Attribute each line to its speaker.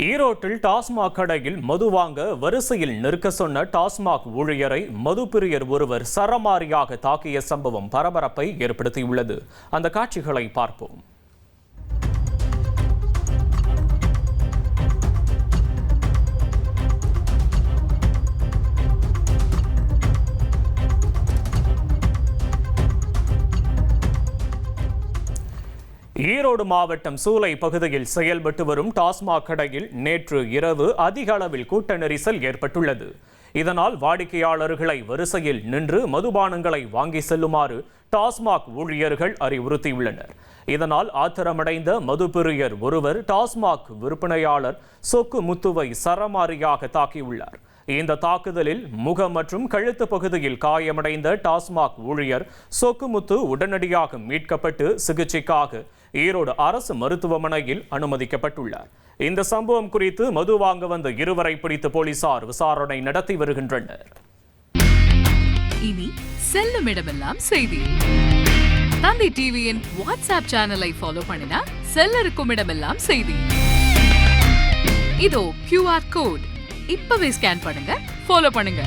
Speaker 1: ஈரோட்டில் டாஸ்மாக் கடையில் மது வாங்க வரிசையில் நிற்க சொன்ன டாஸ்மாக் ஊழியரை மதுப்பிரியர் ஒருவர் சரமாரியாக தாக்கிய சம்பவம் பரபரப்பை ஏற்படுத்தியுள்ளது. அந்த காட்சிகளை பார்ப்போம். ஈரோடு மாவட்டம் சூலை பகுதியில் செயல்பட்டு வரும் டாஸ்மாக் கடையில் நேற்று இரவு அதிக அளவில் கூட்ட நெரிசல் ஏற்பட்டுள்ளது. இதனால் வாடிக்கையாளர்களை வரிசையில் நின்று மதுபானங்களை வாங்கி செல்லுமாறு டாஸ்மாக் ஊழியர்கள் அறிவுறுத்தியுள்ளனர். இதனால் ஆத்திரமடைந்த மதுப்பிரியர் ஒருவர் டாஸ்மாக் விற்பனையாளர் சொக்கு முத்துவை சரமாரியாக தாக்கியுள்ளார். இந்த தாக்குதலில் முகம் மற்றும் கழுத்து பகுதியில் காயமடைந்த டாஸ்மாக் ஊழியர் சொக்குமுத்து உடனடியாக மீட்கப்பட்டு சிகிச்சைக்காக ஈரோடு அரசு மருத்துவமனையில் அனுமதிக்கப்பட்டுள்ளார். இந்த சம்பவம் குறித்து மது வாங்க வந்த இருவரை பிடித்து போலீசார் விசாரணை நடத்தி வருகின்றனர்.
Speaker 2: இனி செல்லும் இடமெல்லாம் செய்தி. தந்தி டிவியின் வாட்ஸ்அப் சேனலை ஃபாலோ பண்ணினா செல்ல இருக்கும் இடமெல்லாம் செய்தி. இதோ QR கோட் இப்பவே ஸ்கேன் பண்ணுங்க, ஃபாலோ பண்ணுங்க.